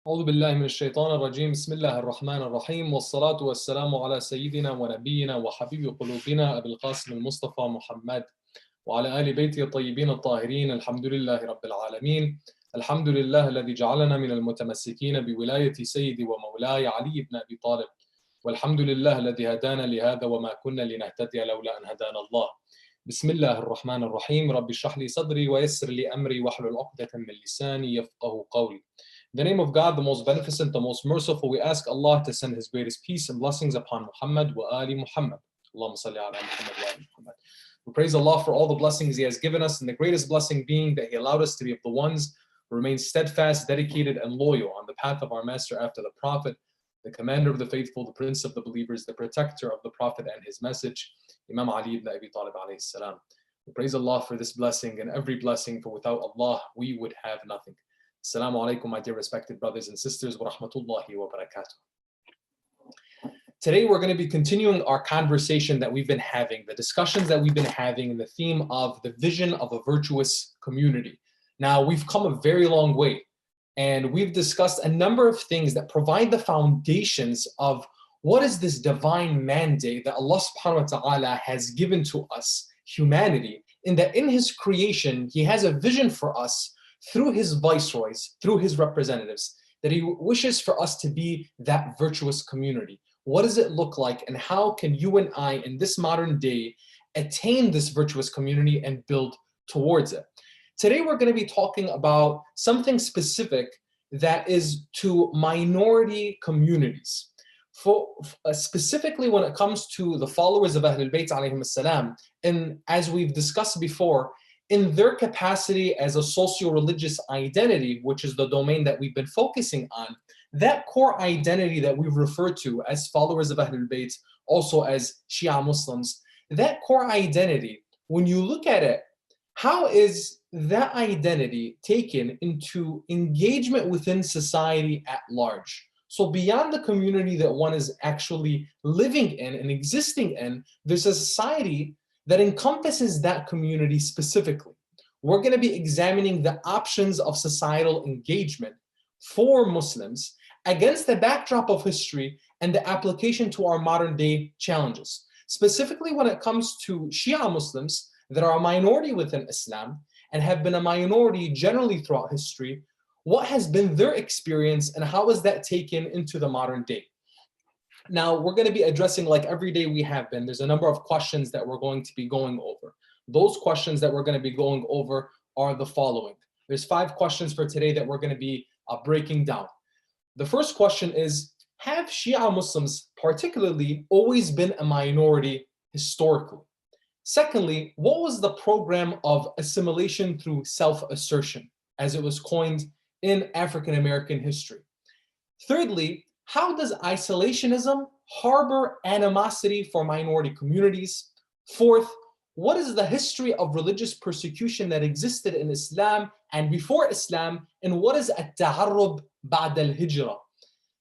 أعوذ بالله من الشيطان الرجيم بسم الله الرحمن الرحيم والصلاة والسلام على سيدنا ونبينا وحبيب قلوبنا أبي القاسم المصطفى محمد وعلى آل بيته الطيبين الطاهرين الحمد لله رب العالمين. الحمد لله الذي جعلنا من المتمسكين بولاية سيدي ومولاي علي بن أبي طالب، والحمد لله الذي هدانا لهذا وما كنا لنهتدي لولا أن هدانا الله. بسم الله الرحمن الرحيم. رب اشرح لي صدري ويسر لي أمري واحلل عقدة من لساني يفقهوا قولي. In the name of God, the most beneficent, the most merciful, we ask Allah to send His greatest peace and blessings upon Muhammad wa ali Muhammad. Allahumma salli ala Muhammad wa ali Muhammad. We praise Allah for all the blessings He has given us, and the greatest blessing being that He allowed us to be of the ones who remain steadfast, dedicated, and loyal on the path of our Master after the Prophet, the commander of the faithful, the prince of the believers, the protector of the Prophet and his message, Imam Ali ibn Abi Talib alayhi salam. We praise Allah for this blessing and every blessing, for without Allah we would have nothing. Assalamu alaikum, my dear respected brothers and sisters, wa rahmatullahi wa barakatuh. Today we're going to be continuing our conversation that we've been having, the discussions that we've been having in the theme of the vision of a virtuous community. Now, we've come a very long way, and we've discussed a number of things that provide the foundations of what is this divine mandate that Allah subhanahu wa ta'ala has given to us, humanity, in that in His creation, He has a vision for us through His viceroys, through His representatives, that He wishes for us to be that virtuous community. What does it look like, and how can you and I in this modern day attain this virtuous community and build towards it? Today we're going to be talking about something specific that is to minority communities. Specifically when it comes to the followers of Ahlul Bayt alayhim salam, and as we've discussed before, in their capacity as a socio-religious identity, which is the domain that we've been focusing on, that core identity that we've referred to as followers of Ahlul Bayt, also as Shia Muslims, that core identity, when you look at it, how is that identity taken into engagement within society at large? So beyond the community that one is actually living in and existing in, there's a society that encompasses that community specifically. We're going to be examining the options of societal engagement for Muslims against the backdrop of history and the application to our modern day challenges. Specifically when it comes to Shia Muslims that are a minority within Islam and have been a minority generally throughout history, what has been their experience and how is that taken into the modern day? Now, we're going to be addressing, like every day we have been, there's a number of questions that we're going to be going over. Those questions that we're going to be going over are the following. There's 5 questions for today that we're going to be breaking down. The first question is, have Shia Muslims particularly always been a minority historically? Secondly, what was the program of assimilation through self-assertion, as it was coined in African American history? Thirdly, how does isolationism harbor animosity for minority communities? Fourth, what is the history of religious persecution that existed in Islam and before Islam, and what is at-ta'arrub ba'd al-hijrah?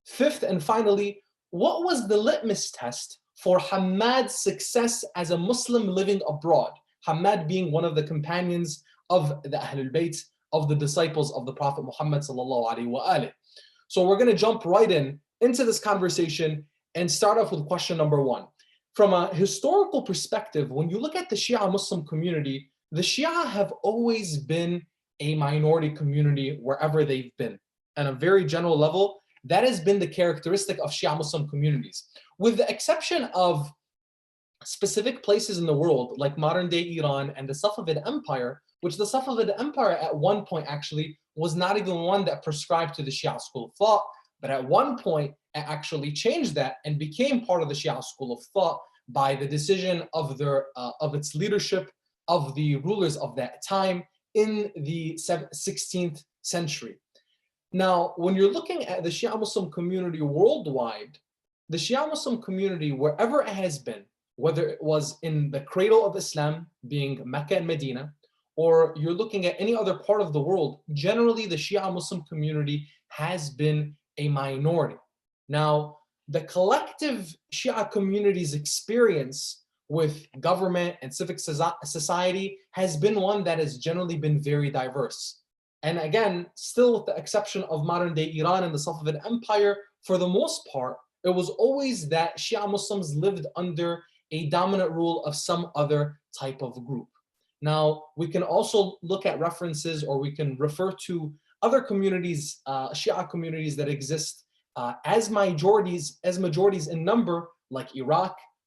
Fifth and finally, what was the litmus test for Hammad's success as a Muslim living abroad? Hammad being one of the companions of the Ahlul Bayt, of the disciples of the Prophet Muhammad sallallahu alaihi wasallam. So we're going to jump right into this conversation and start off with question number 1. From a historical perspective, when you look at the Shia Muslim community, the Shia have always been a minority community wherever they've been. On a very general level, that has been the characteristic of Shia Muslim communities, with the exception of specific places in the world like modern day Iran and the Safavid Empire, which the Safavid Empire at one point actually was not even one that prescribed to the Shia school of thought, but at one point it actually changed that and became part of the Shia school of thought by the decision of its leadership, of the rulers of that time in the 16th century. Now, when you're looking at the Shia Muslim community worldwide, the Shia Muslim community, wherever it has been, whether it was in the cradle of Islam, being Mecca and Medina, or you're looking at any other part of the world, generally the Shia Muslim community has been a minority. Now, the collective Shia community's experience with government and civic society has been one that has generally been very diverse. And again, still with the exception of modern day Iran and the Safavid Empire, for the most part, it was always that Shia Muslims lived under a dominant rule of some other type of group. Now, we can also look at references, or we can refer to other communities, Shia communities that exist as majorities in number, like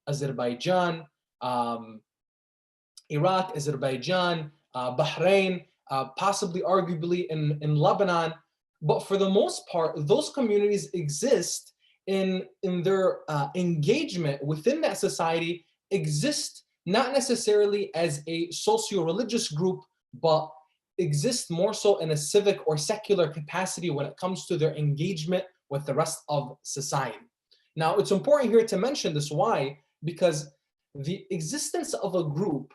Azerbaijan, um, Bahrain, possibly arguably in Lebanon. But for the most part, those communities exist in their engagement within that society, exist not necessarily as a socio-religious group, but exist more so in a civic or secular capacity when it comes to their engagement with the rest of society. Now, it's important here to mention this. Why? Because the existence of a group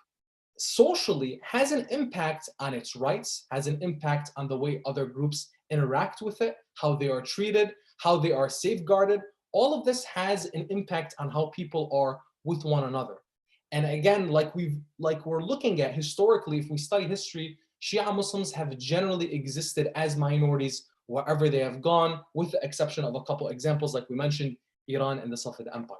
socially has an impact on its rights, has an impact on the way other groups interact with it, how they are treated, how they are safeguarded. All of this has an impact on how people are with one another. And again, like we're looking at historically, if we study history, Shia Muslims have generally existed as minorities wherever they have gone, with the exception of a couple examples, like we mentioned, Iran and the Safavid Empire.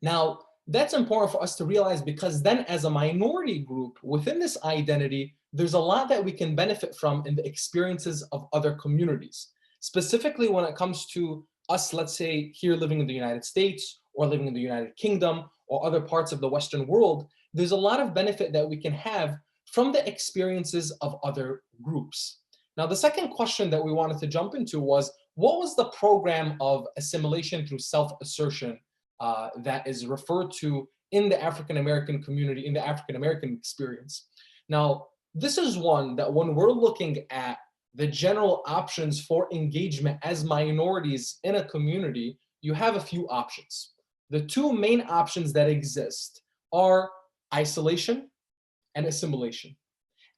Now, that's important for us to realize, because then as a minority group within this identity, there's a lot that we can benefit from in the experiences of other communities. Specifically when it comes to us, let's say here living in the United States or living in the United Kingdom or other parts of the Western world, there's a lot of benefit that we can have from the experiences of other groups. Now, the second question that we wanted to jump into was, what was the program of assimilation through self-assertion that is referred to in the African American community, in the African American experience? Now, this is one that when we're looking at the general options for engagement as minorities in a community, you have a few options. The two main options that exist are isolation and assimilation.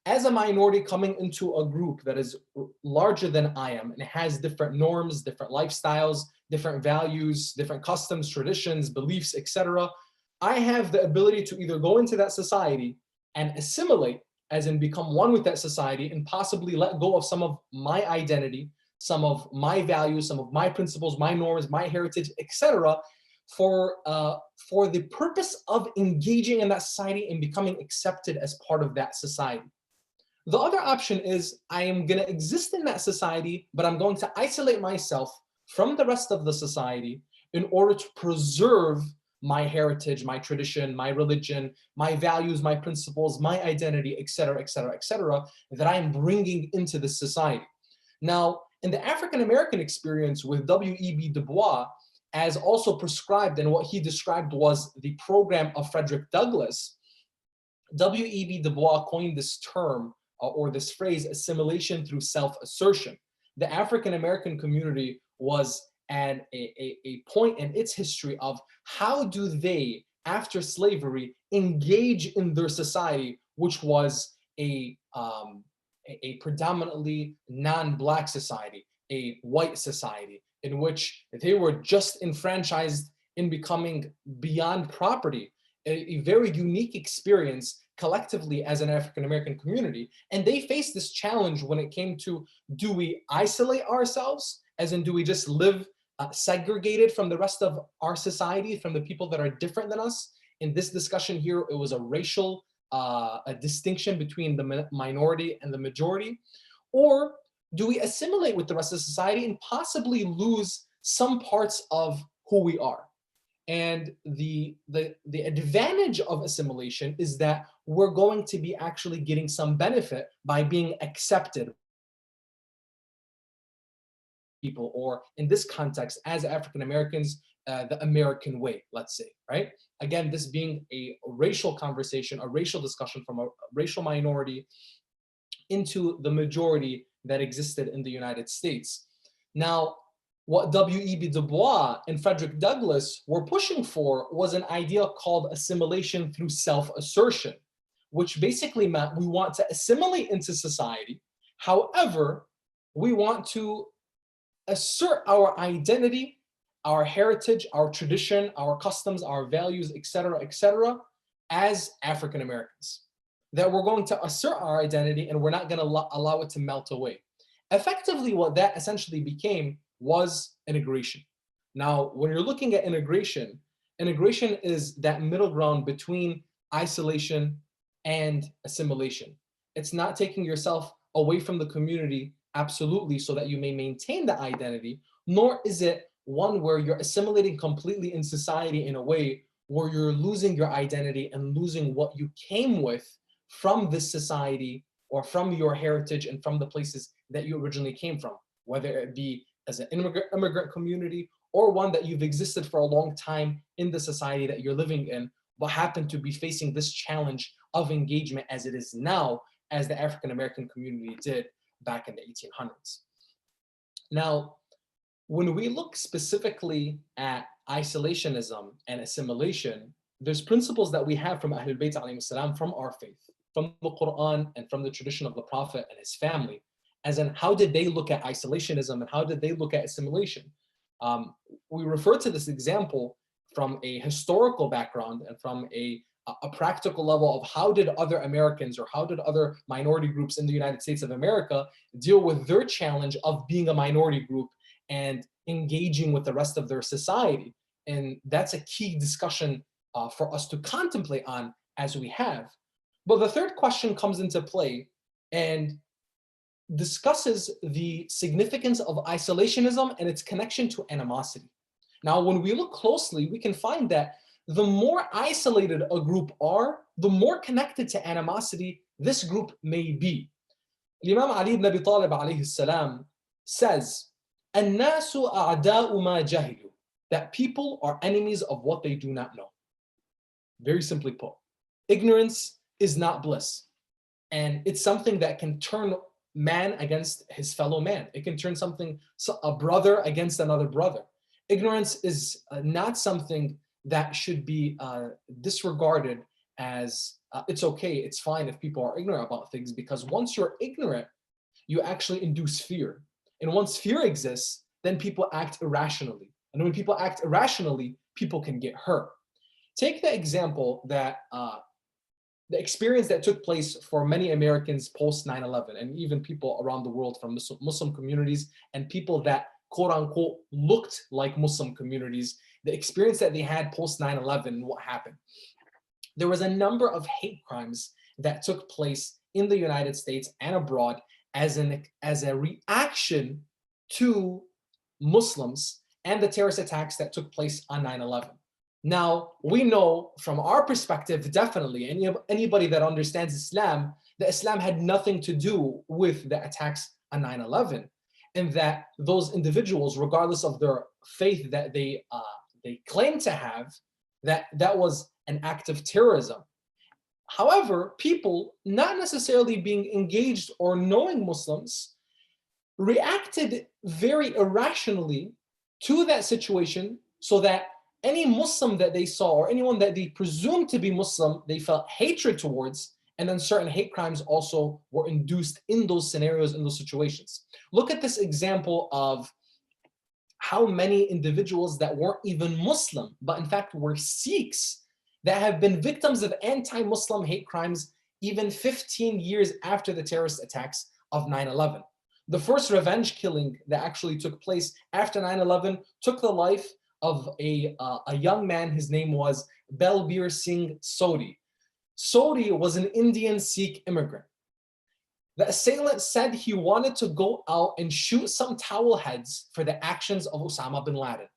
As a minority coming into a group that is larger than I am and has different norms, different lifestyles, different values, different customs, traditions, beliefs, etc., I have the ability to either go into that society and assimilate, as in become one with that society, and possibly let go of some of my identity, some of my values, some of my principles, my norms, my heritage, etc., for the purpose of engaging in that society and becoming accepted as part of that society. The other option is I am going to exist in that society, but I'm going to isolate myself from the rest of the society in order to preserve my heritage, my tradition, my religion, my values, my principles, my identity, etc., etc., etc., that I am bringing into the society. Now, in the African American experience with W.E.B. Du Bois, as also prescribed, and what he described was the program of Frederick Douglass, W.E.B. Du Bois coined this term or this phrase, assimilation through self-assertion. The African American community was at a point in its history of how do they, after slavery, engage in their society, which was a predominantly non-Black society, a white society, in which they were just enfranchised in becoming beyond property, a very unique experience collectively as an African American community. And they faced this challenge when it came to, do we isolate ourselves, as in do we just live segregated from the rest of our society, from the people that are different than us? In this discussion here, it was a racial a distinction between the minority and the majority. Or do we assimilate with the rest of society and possibly lose some parts of who we are? And the advantage of assimilation is that we're going to be actually getting some benefit by being accepted people, or in this context, as African Americans, the American way, let's say, right? Again, this being a racial conversation, a racial discussion from a racial minority into the majority that existed in the United States. Now, what W.E.B. Du Bois and Frederick Douglass were pushing for was an idea called assimilation through self-assertion, which basically meant we want to assimilate into society. However, we want to assert our identity, our heritage, our tradition, our customs, our values, etc., as African Americans. that we're going to assert our identity and we're not going to allow it to melt away. Effectively, what that essentially became was integration. Now, when you're looking at integration, integration is that middle ground between isolation and assimilation. It's not taking yourself away from the community absolutely so that you may maintain the identity, nor is it one where you're assimilating completely in society in a way where you're losing your identity and losing what you came with from this society or from your heritage and from the places that you originally came from, whether it be as an immigrant community or one that you've existed for a long time in the society that you're living in, but happen to be facing this challenge of engagement as it is now, as the African American community did back in the 1800s. Now, when we look specifically at isolationism and assimilation, there's principles that we have from Ahlul Bayt alayhim salam, from our faith, from the Quran and from the tradition of the Prophet and his family, as in how did they look at isolationism and how did they look at assimilation? We refer to this example from a historical background and from a practical level of how did other Americans or how did other minority groups in the United States of America deal with their challenge of being a minority group and engaging with the rest of their society. And that's a key discussion for us to contemplate on as we have. But the third question comes into play and discusses the significance of isolationism and its connection to animosity. Now, when we look closely, we can find that the more isolated a group are, the more connected to animosity this group may be. Imam Ali ibn Abi Talib alayhi salam says, الناس أعداء ما جهلوا, that people are enemies of what they do not know. Very simply put, ignorance is not bliss. And it's something that can turn man against his fellow man. It can turn a brother against another brother. Ignorance is not something that should be disregarded as it's okay, it's fine if people are ignorant about things, because once you're ignorant, you actually induce fear. And once fear exists, then people act irrationally. And when people act irrationally, people can get hurt. Take the example that the experience that took place for many Americans post 9/11, and even people around the world from Muslim communities and people that quote unquote looked like Muslim communities, the experience that they had post 9/11 and what happened. There was a number of hate crimes that took place in the United States and abroad as a reaction to Muslims and the terrorist attacks that took place on 9/11. Now, we know from our perspective, definitely, anybody that understands Islam, that Islam had nothing to do with the attacks on 9/11, and that those individuals, regardless of their faith that they claim to have, that was an act of terrorism. However, people not necessarily being engaged or knowing Muslims reacted very irrationally to that situation, so that any Muslim that they saw or anyone that they presumed to be Muslim, they felt hatred towards, and then certain hate crimes also were induced in those scenarios, in those situations. Look at this example of how many individuals that weren't even Muslim, but in fact were Sikhs, that have been victims of anti-Muslim hate crimes even 15 years after the terrorist attacks of 9/11. The first revenge killing that actually took place after 9/11 took the life of a young man. His name was Balbir Singh Sodhi. Sodhi was an Indian Sikh immigrant. The assailant said he wanted to go out and shoot some towel heads for the actions of Osama bin Laden.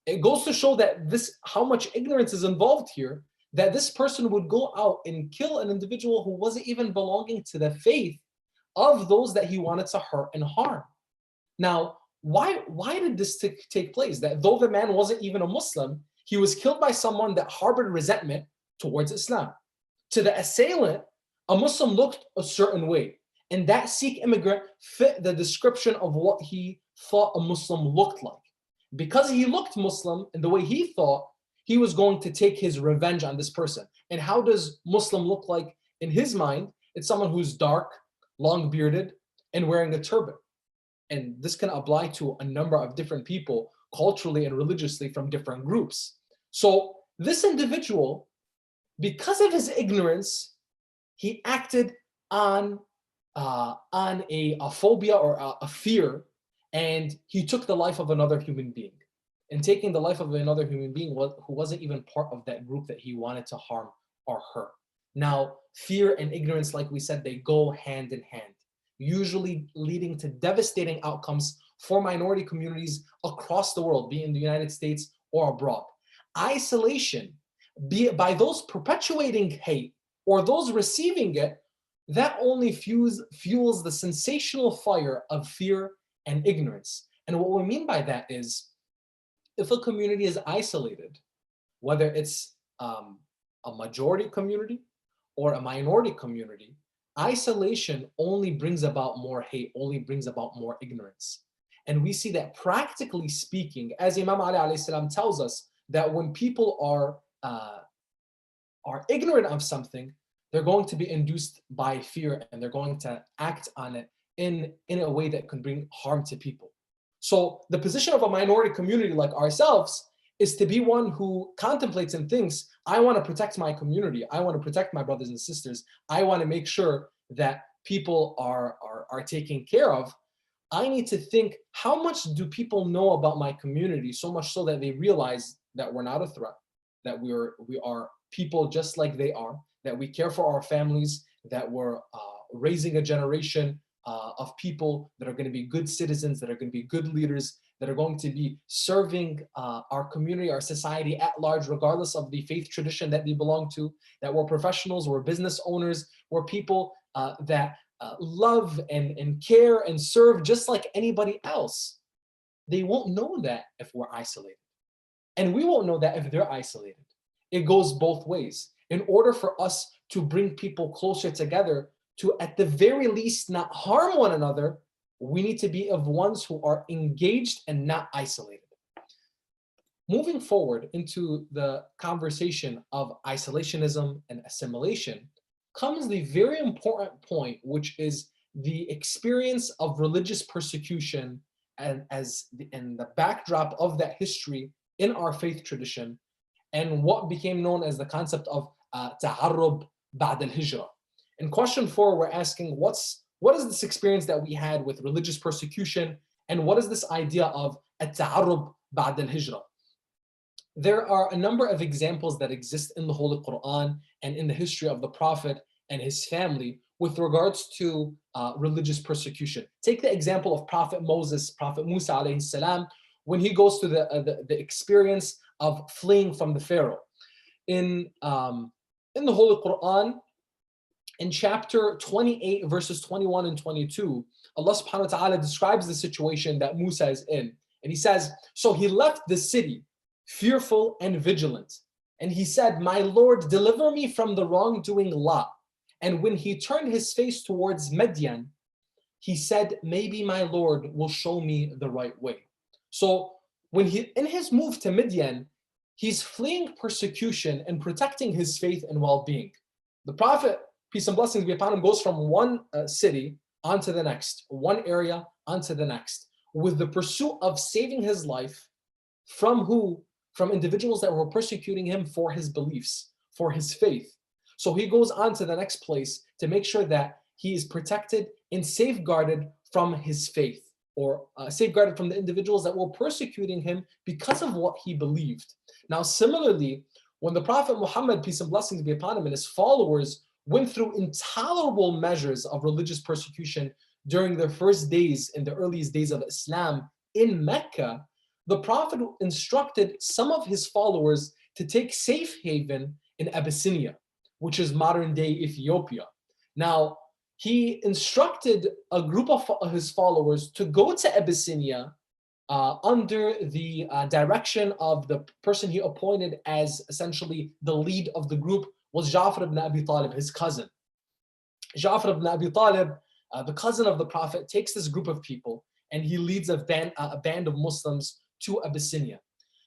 It goes to show that how much ignorance is involved here, that this person would go out and kill an individual who wasn't even belonging to the faith of those that he wanted to hurt and harm. Now, why did this take place? That though the man wasn't even a Muslim, he was killed by someone that harbored resentment towards Islam. To the assailant, a Muslim looked a certain way, and that Sikh immigrant fit the description of what he thought a Muslim looked like. Because he looked Muslim and the way he thought, he was going to take his revenge on this person. And how does Muslim look like in his mind? It's someone who's dark, long bearded, and wearing a turban. And this can apply to a number of different people culturally and religiously from different groups. So this individual, because of his ignorance, he acted on a phobia or a fear, and he took the life of another human being. And taking the life of another human being who wasn't even part of that group that he wanted to harm or hurt. Now, fear and ignorance, like we said, they go hand in hand, usually leading to devastating outcomes for minority communities across the world, be it in the United States or abroad. Isolation, be it by those perpetuating hate or those receiving it, that only fuels the sensational fire of fear and ignorance. And what we mean by that is, if a community is isolated, whether it's a majority community or a minority community, isolation only brings about more hate, only brings about more ignorance. And we see that practically speaking, as Imam Ali alayhi salam tells us, that when people are ignorant of something, they're going to be induced by fear and they're going to act on it in a way that can bring harm to people. So the position of a minority community like ourselves is to be one who contemplates and thinks, I want to protect my community. I want to protect my brothers and sisters. I want to make sure that people are taken care of. I need to think, how much do people know about my community, so much so that they realize that we're not a threat, that we are people just like they are, that we care for our families, that we're raising a generation of people that are going to be good citizens, that are going to be good leaders, that are going to be serving our community, our society at large, regardless of the faith tradition that they belong to, that we're professionals, we're business owners, we're people that love and care and serve just like anybody else. They won't know that if we're isolated. And we won't know that if they're isolated. It goes both ways. In order for us to bring people closer together, to at the very least not harm one another, we need to be of ones who are engaged and not isolated. Moving forward into the conversation of isolationism and assimilation comes the very important point, which is the experience of religious persecution and the backdrop of that history in our faith tradition, and what became known as the concept of ta'arrub ba'd al-hijra. In question 4, we're asking, what is this experience that we had with religious persecution, and what is this idea of ta'arrub ba'd al-hijra? There are a number of examples that exist in the Holy Quran and in the history of the Prophet and his family with regards to religious persecution. Take the example of Prophet Moses, Prophet Musa alayhi salam, when he goes to the experience of fleeing from the Pharaoh. In the Holy Quran, in chapter 28, verses 21 and 22, Allah subhanahu wa ta'ala describes the situation that Musa is in. And he says, so he left the city, fearful and vigilant. And he said, my Lord, deliver me from the wrongdoing lot. And when he turned his face towards Midian, he said, maybe my Lord will show me the right way. So when in his move to Midian, he's fleeing persecution and protecting his faith and well-being. The Prophet, peace and blessings be upon him, goes from one city onto the next, one area onto the next, with the pursuit of saving his life from who? From individuals that were persecuting him for his beliefs, for his faith. So he goes on to the next place to make sure that he is protected and safeguarded from his faith, or safeguarded from the individuals that were persecuting him because of what he believed. Now, similarly, when the Prophet Muhammad, peace and blessings be upon him, and his followers went through intolerable measures of religious persecution during their first days, in the earliest days of Islam in Mecca, the Prophet instructed some of his followers to take safe haven in Abyssinia, which is modern-day Ethiopia. Now, he instructed a group of his followers to go to Abyssinia under the direction of the person he appointed as essentially the lead of the group, was Ja'far ibn Abi Talib, his cousin. Ja'far ibn Abi Talib, the cousin of the Prophet, takes this group of people and he leads a band of Muslims to Abyssinia.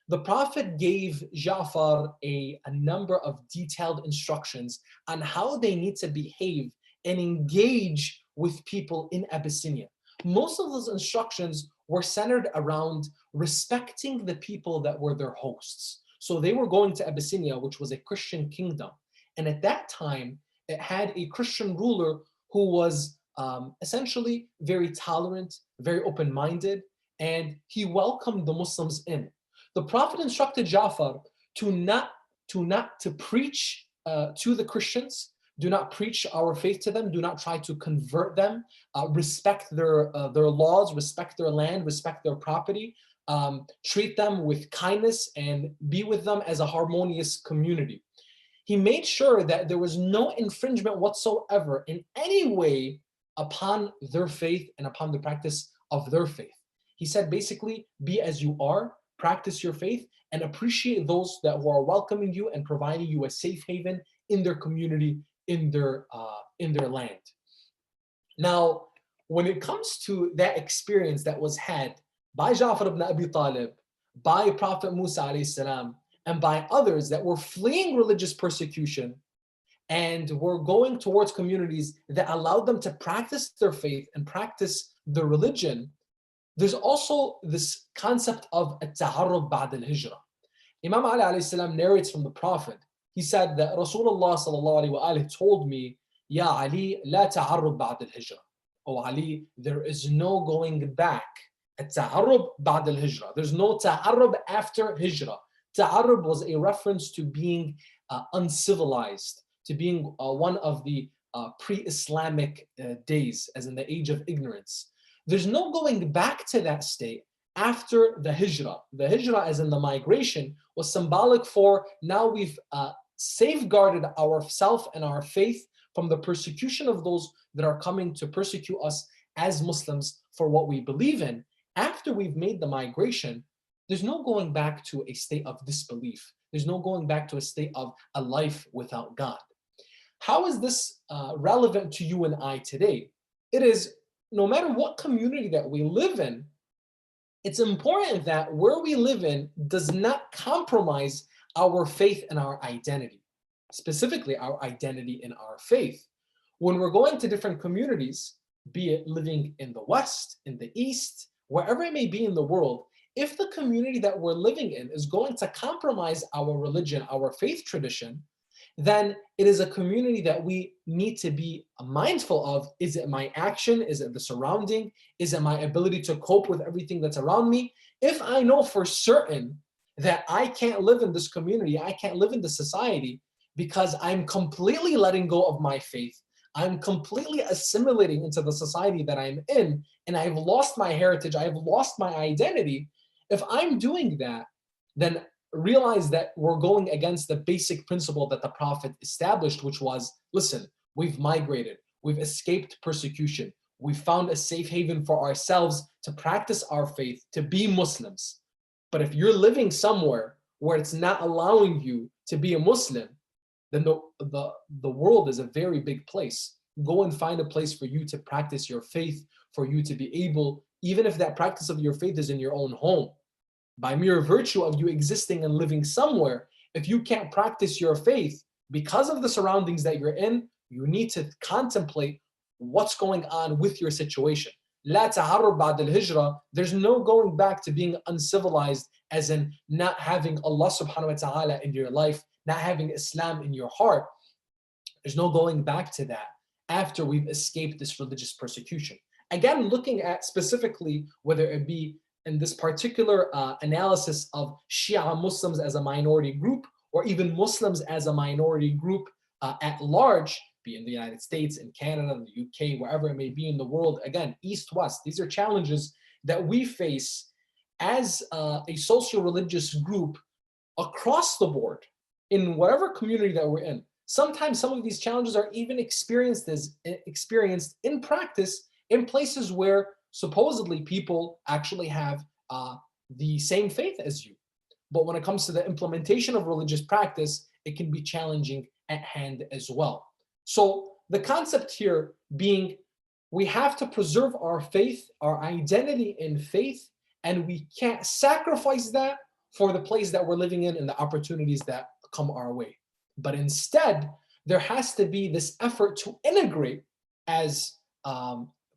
The Prophet gave Ja'far a number of detailed instructions on how they need to behave and engage with people in Abyssinia. Most of those instructions were centered around respecting the people that were their hosts. So they were going to Abyssinia, which was a Christian kingdom. And at that time, it had a Christian ruler who was essentially very tolerant, very open-minded, and he welcomed the Muslims in. The Prophet instructed Ja'far to preach to the Christians. Do not preach our faith to them. Do not try to convert them. Respect their laws, respect their land, respect their property. Treat them with kindness and be with them as a harmonious community. He made sure that there was no infringement whatsoever in any way upon their faith and upon the practice of their faith. He said basically, be as you are, practice your faith, and appreciate those who are welcoming you and providing you a safe haven in their community, in their land. Now, when it comes to that experience that was had by Ja'far ibn Abi Talib, by Prophet Musa alayhi salam, and by others that were fleeing religious persecution and were going towards communities that allowed them to practice their faith and practice their religion, there's also this concept of at-ta'arrub ba'd al-hijrah. Imam Ali alayhi salam narrates from the Prophet. He said that Rasulullah sallallahu alayhi wa alihi told me, Ya Ali, la ta'arrub ba'd al-hijrah. Oh Ali, there is no going back. At-ta'arrub ba'd al-hijrah. There's no ta'arrub after hijrah. Ta'arrub was a reference to being uncivilized, to being one of the pre-Islamic days, as in the age of ignorance. There's no going back to that state after the hijrah. The hijrah, as in the migration, was symbolic for now we've safeguarded ourselves and our faith from the persecution of those that are coming to persecute us as Muslims for what we believe in. After we've made the migration, there's no going back to a state of disbelief. There's no going back to a state of a life without God. How is this relevant to you and I today? It is, no matter what community that we live in, it's important that where we live in does not compromise our faith and our identity, specifically our identity in our faith. When we're going to different communities, be it living in the West, in the East, wherever it may be in the world, if the community that we're living in is going to compromise our religion, our faith tradition, then it is a community that we need to be mindful of. Is it my action? Is it the surrounding? Is it my ability to cope with everything that's around me? If I know for certain that I can't live in this community, I can't live in this society because I'm completely letting go of my faith, I'm completely assimilating into the society that I'm in, and I've lost my heritage, I've lost my identity. If I'm doing that, then realize that we're going against the basic principle that the Prophet established, which was, listen, we've migrated, we've escaped persecution, we've found a safe haven for ourselves to practice our faith, to be Muslims. But if you're living somewhere where it's not allowing you to be a Muslim, then the world is a very big place. Go and find a place for you to practice your faith, for you to be able, even if that practice of your faith is in your own home, by mere virtue of you existing and living somewhere, if you can't practice your faith because of the surroundings that you're in, you need to contemplate what's going on with your situation. La ta'arrub ba'd al-hijrah, there's no going back to being uncivilized, as in not having Allah subhanahu wa ta'ala in your life, not having Islam in your heart. There's no going back to that after we've escaped this religious persecution. Again, looking at specifically whether it be in this particular analysis of Shia Muslims as a minority group, or even Muslims as a minority group at large, be in the United States, in Canada, the UK, wherever it may be in the world. Again, East-West, these are challenges that we face as a socio-religious group across the board in whatever community that we're in. Sometimes some of these challenges are even experienced in practice in places where supposedly people actually have the same faith as you. But when it comes to the implementation of religious practice, it can be challenging at hand as well. So the concept here being, we have to preserve our faith, our identity in faith, and we can't sacrifice that for the place that we're living in and the opportunities that come our way. But instead, there has to be this effort to integrate, as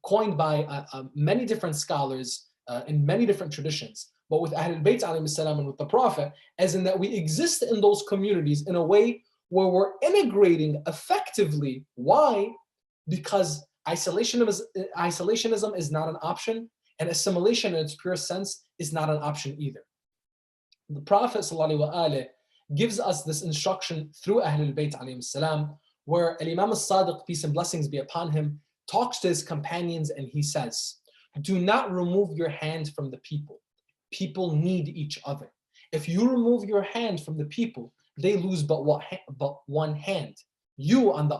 coined by many different scholars in many different traditions, but with Ahlul Bayt alayhi salam and with the Prophet, as in that we exist in those communities in a way where we're integrating effectively. Why? Because isolationism is not an option, and assimilation in its pure sense is not an option either. The Prophet ﷺ gives us this instruction through Ahlul Bayt alayhim salam, where Imam al-Sadiq, peace and blessings be upon him, talks to his companions and he says, do not remove your hand from the people. People need each other. If you remove your hand from the people, they lose but one hand. You on the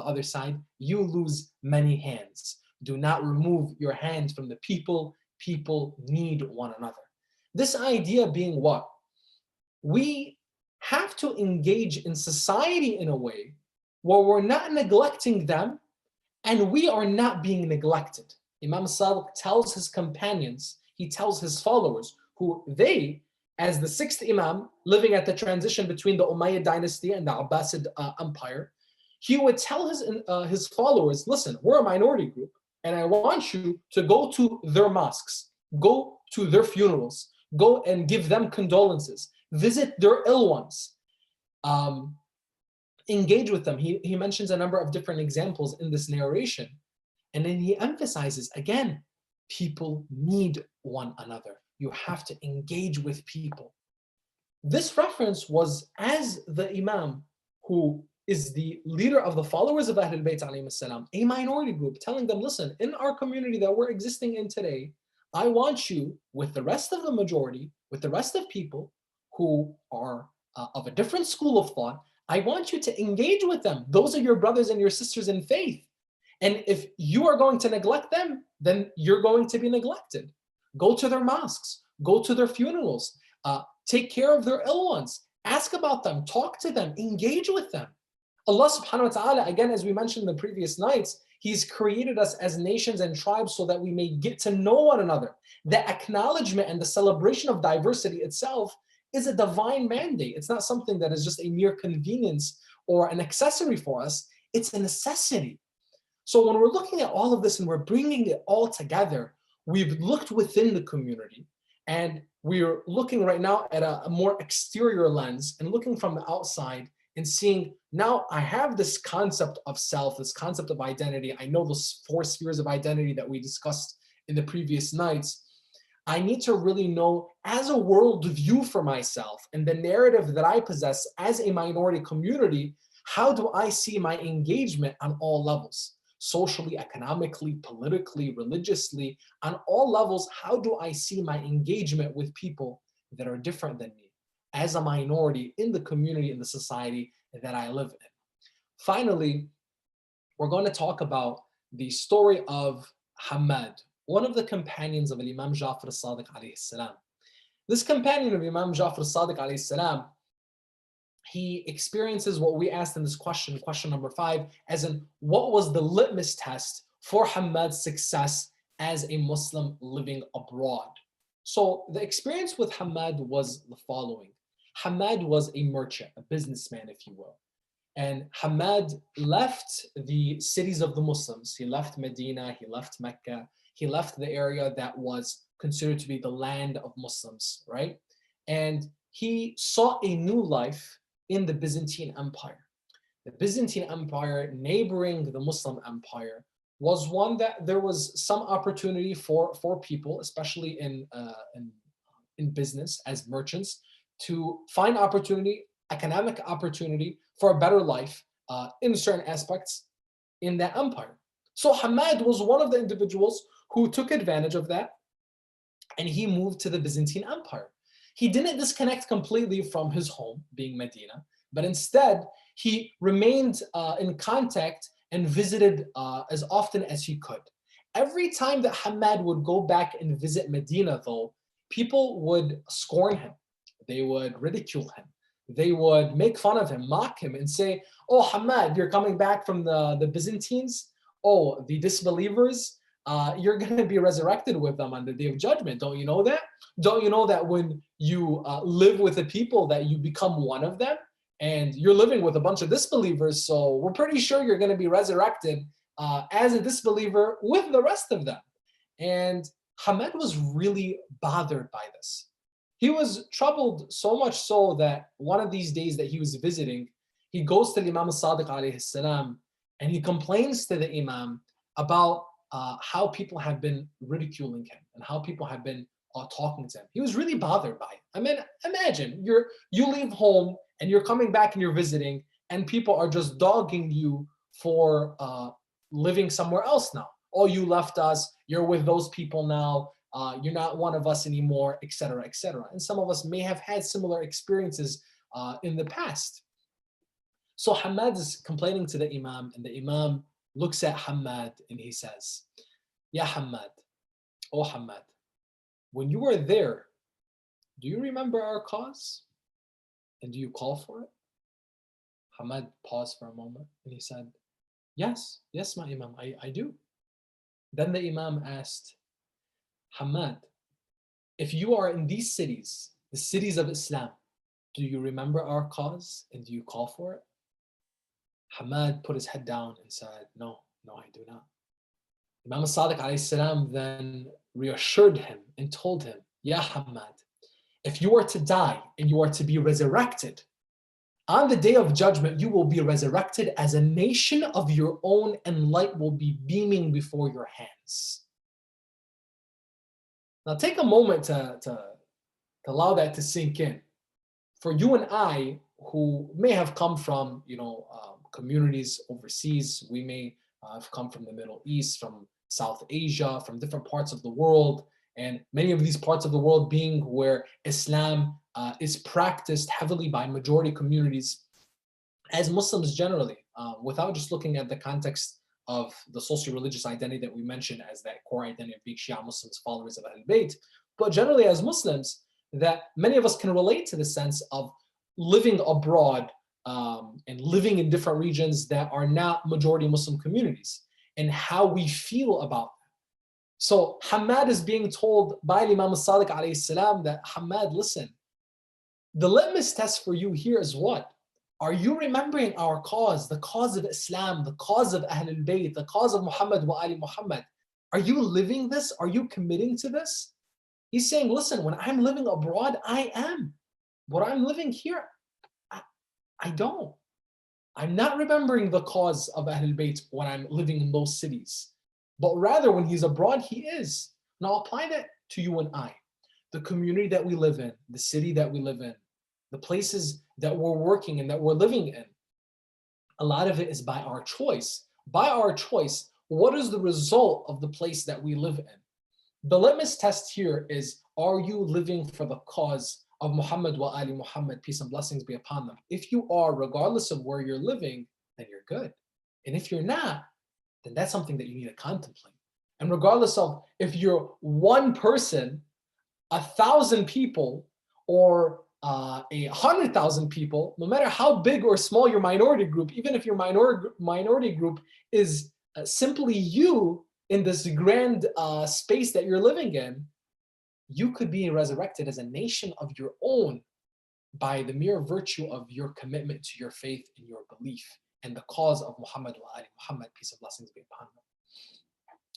other side, you lose many hands. Do not remove your hand from the people. People need one another. This idea being what? We have to engage in society in a way where we're not neglecting them and we are not being neglected. Imam Sadiq tells his companions, he tells his followers, who they, as the sixth Imam, living at the transition between the Umayyad dynasty and the Abbasid Empire, he would tell his followers, listen, we're a minority group, and I want you to go to their mosques, go to their funerals, go and give them condolences, visit their ill ones, engage with them. He mentions a number of different examples in this narration. And then he emphasizes, again, people need one another. You have to engage with people. This reference was as the Imam, who is the leader of the followers of Ahlul Bayt alayhim salam, a minority group, telling them, listen, in our community that we're existing in today, I want you, with the rest of the majority, with the rest of people who are of a different school of thought, I want you to engage with them. Those are your brothers and your sisters in faith. And if you are going to neglect them, then you're going to be neglected. Go to their mosques, go to their funerals, take care of their ill ones, ask about them, talk to them, engage with them. Allah subhanahu wa ta'ala, again, as we mentioned in the previous nights, He's created us as nations and tribes so that we may get to know one another. The acknowledgement and the celebration of diversity itself is a divine mandate. It's not something that is just a mere convenience or an accessory for us. It's a necessity. So when we're looking at all of this and we're bringing it all together, we've looked within the community and we're looking right now at a more exterior lens and looking from the outside and seeing, now I have this concept of self, this concept of identity. I know those 4 spheres of identity that we discussed in the previous nights. I need to really know, as a worldview for myself and the narrative that I possess as a minority community, how do I see my engagement on all levels? Socially, economically, politically, religiously, on all levels, how do I see my engagement with people that are different than me as a minority in the community, in the society that I live in? Finally, we're going to talk about the story of Hamad, one of the companions of Imam Ja'far al-Sadiq alayhi salam. This companion of Imam Ja'far al-Sadiq alayhi salam, he experiences what we asked in this question number 5, as in, what was the litmus test for Hamad's success as a Muslim living abroad? So the experience with Hamad was the following. Hamad was a merchant, a businessman, if you will. And Hamad left the cities of the Muslims. He left Medina, he left Mecca, he left the area that was considered to be the land of Muslims, right? And he sought a new life in the Byzantine Empire. The Byzantine Empire, neighboring the Muslim Empire, was one that there was some opportunity for people, especially in business as merchants, to find opportunity, economic opportunity for a better life in certain aspects in that empire. So Hamad was one of the individuals who took advantage of that, and he moved to the Byzantine Empire. He didn't disconnect completely from his home, being Medina, but instead he remained in contact and visited as often as he could. Every time that Hamad would go back and visit Medina, though, people would scorn him. They would ridicule him. They would make fun of him, mock him, and say, oh, Hamad, you're coming back from the Byzantines? Oh, the disbelievers? You're going to be resurrected with them on the day of judgment. Don't you know that? Don't you know that when you live with the people that you become one of them? And you're living with a bunch of disbelievers, so we're pretty sure you're going to be resurrected as a disbeliever with the rest of them. And Hamad was really bothered by this. He was troubled so much so that one of these days that he was visiting, he goes to the Imam al-Sadiq alayhi salam, and he complains to the Imam about how people have been ridiculing him and how people have been talking to him. He was really bothered by it. I mean, imagine you leave home and you're coming back and you're visiting, and people are just dogging you for living somewhere else now. Oh, you left us, you're with those people now, you're not one of us anymore, etc., etc. And some of us may have had similar experiences in the past. So Hamad is complaining to the Imam, and the Imam looks at Hamad and he says, Ya Hamad, oh Hamad, when you were there, do you remember our cause? And do you call for it? Hamad paused for a moment and he said, yes, my Imam, I do. Then the Imam asked, Hamad, if you are in these cities, the cities of Islam, do you remember our cause and do you call for it? Hamad put his head down and said, no, I do not. Imam al-Sadiq alayhi salam then reassured him and told him, Ya Hamad, if you are to die and you are to be resurrected, on the day of judgment, you will be resurrected as a nation of your own, and light will be beaming before your hands. Now take a moment to allow that to sink in. For you and I, who may have come from communities overseas, we may have come from the Middle East, from South Asia, from different parts of the world, and many of these parts of the world being where Islam is practiced heavily by majority communities. As Muslims generally, without just looking at the context of the socio-religious identity that we mentioned as that core identity of being Shia Muslims, followers of Ahlul Bayt, but generally as Muslims, that many of us can relate to the sense of living abroad and living in different regions that are not majority Muslim communities, and how we feel about that. So Hamad is being told by Imam al-Sadiq alayhi salam that, Hamad, listen, the litmus test for you here is what? Are you remembering our cause, the cause of Islam, the cause of Ahlul Bayt, the cause of Muhammad wa Ali Muhammad? Are you living this? Are you committing to this? He's saying, listen, when I'm living abroad, I am. What I'm living here, I don't. I'm not remembering the cause of Ahlul Bayt when I'm living in those cities. But rather, when he's abroad, he is. Now apply that to you and I. The community that we live in, the city that we live in, the places that we're working in, that we're living in. A lot of it is by our choice. By our choice, what is the result of the place that we live in? The litmus test here is, are you living for the cause of Muhammad wa Ali Muhammad, peace and blessings be upon them? If you are, regardless of where you're living, then you're good. And if you're not, then that's something that you need to contemplate. And regardless of if you're one person, 1,000 people, or 100,000 people, no matter how big or small your minority group, even if your minority group is simply you in this grand space that you're living in, you could be resurrected as a nation of your own by the mere virtue of your commitment to your faith and your belief and the cause of Muhammad wa Ali Muhammad, peace and blessings be upon them.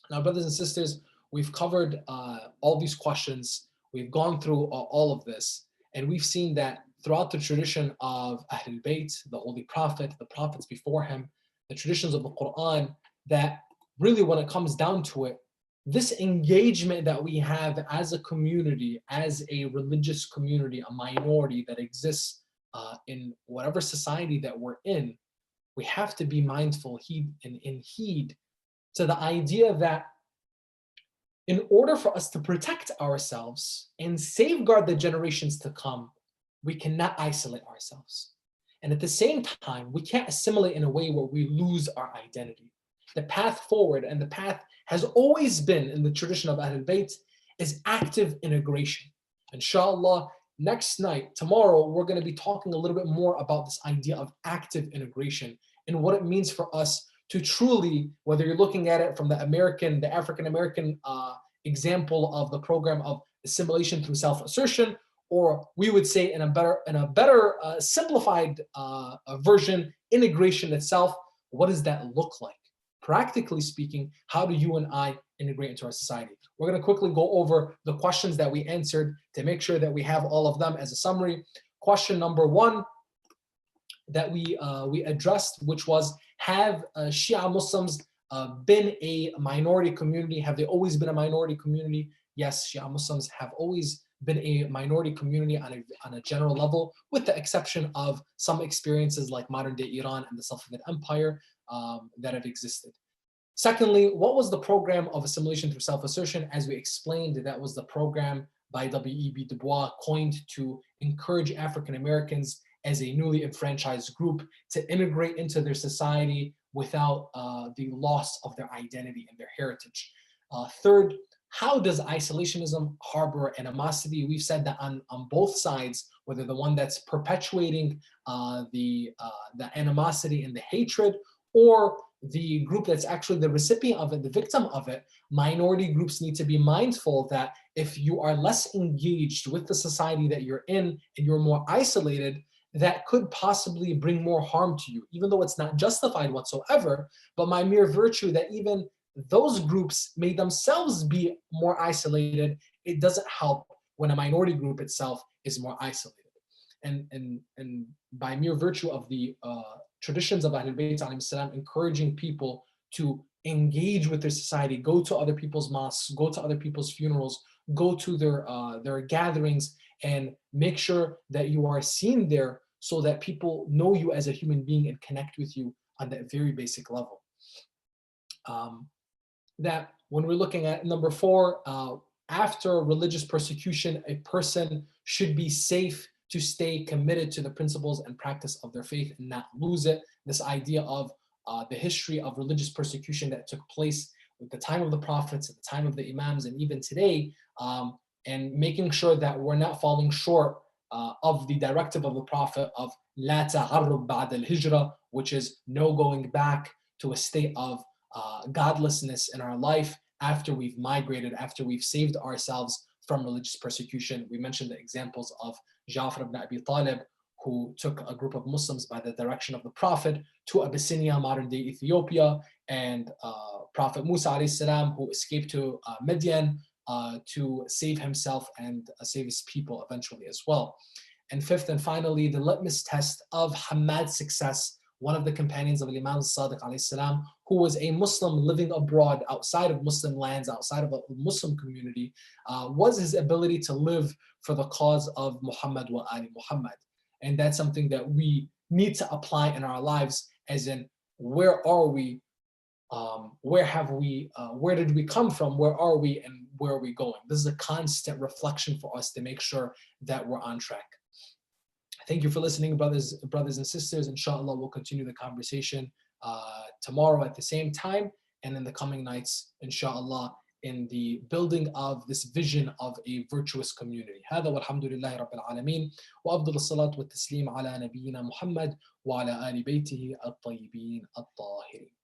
Now, brothers and sisters, we've covered all these questions. We've gone through all of this, and we've seen that throughout the tradition of Ahlul Bayt, the Holy Prophet, the prophets before him, the traditions of the Quran, that really when it comes down to it, this engagement that we have as a community, as a religious community, a minority that exists in whatever society that we're in, we have to be mindful, heed to the idea that in order for us to protect ourselves and safeguard the generations to come, we cannot isolate ourselves. And at the same time, we can't assimilate in a way where we lose our identity. The path forward, and the path has always been in the tradition of Ahlul Bayt, is active integration. Inshallah, next night, tomorrow, we're going to be talking a little bit more about this idea of active integration and what it means for us to truly, whether you're looking at it from the African-American example of the program of assimilation through self-assertion, or we would say in a better simplified version, integration itself. What does that look like? Practically speaking, how do you and I integrate into our society? We're going to quickly go over the questions that we answered to make sure that we have all of them as a summary. Question number 1, that we addressed, which was, have Shia Muslims been a minority community? Have they always been a minority community? Yes, Shia Muslims have always been a minority community on a general level, with the exception of some experiences like modern-day Iran and the Safavid Empire that have existed. Secondly, what was the program of assimilation through self-assertion? As we explained, that was the program by W.E.B. Du Bois, coined to encourage African Americans as a newly enfranchised group to integrate into their society without the loss of their identity and their heritage. Third, how does isolationism harbor animosity? We've said that on both sides, whether the one that's perpetuating the animosity and the hatred, or the group that's actually the recipient of it, the victim of it, minority groups need to be mindful that if you are less engaged with the society that you're in and you're more isolated, that could possibly bring more harm to you, even though it's not justified whatsoever. But by mere virtue that even those groups may themselves be more isolated, it doesn't help when a minority group itself is more isolated. And by mere virtue of the traditions of Ahlul Bayt alayhim salam, encouraging people to engage with their society, go to other people's mosques, go to other people's funerals, go to their gatherings, and make sure that you are seen there so that people know you as a human being and connect with you on that very basic level. That when we're looking at number 4, after religious persecution, a person should be safe to stay committed to the principles and practice of their faith and not lose it. This idea of the history of religious persecution that took place at the time of the prophets, at the time of the imams, and even today, and making sure that we're not falling short of the directive of the Prophet of La ta'arrub ba'd al-hijra, which is no going back to a state of godlessness in our life after we've migrated, after we've saved ourselves from religious persecution. We mentioned the examples of Ja'far ibn Abi Talib, who took a group of Muslims by the direction of the Prophet to Abyssinia, modern-day Ethiopia, and Prophet Musa alayhi salam, who escaped to Midian to save himself and save his people eventually as well. And fifth and finally, the litmus test of Hamad's success, one of the companions of Imam Sadiq alayhi salam, who was a Muslim living abroad outside of Muslim lands, outside of a Muslim community, was his ability to live for the cause of Muhammad wa Ali Muhammad. And that's something that we need to apply in our lives, as in, where are we? Where did we come from? Where are we? And where are we going? This is a constant reflection for us to make sure that we're on track. Thank you for listening, brothers and sisters. Inshallah, we'll continue the conversation tomorrow at the same time, and in the coming nights, inshallah, in the building of this vision of a virtuous community. هذا والحمد لله رب العالمين وأفضل الصلاة والتسليم على نبينا محمد وعلى آل بيته الطيبين الطاهرين.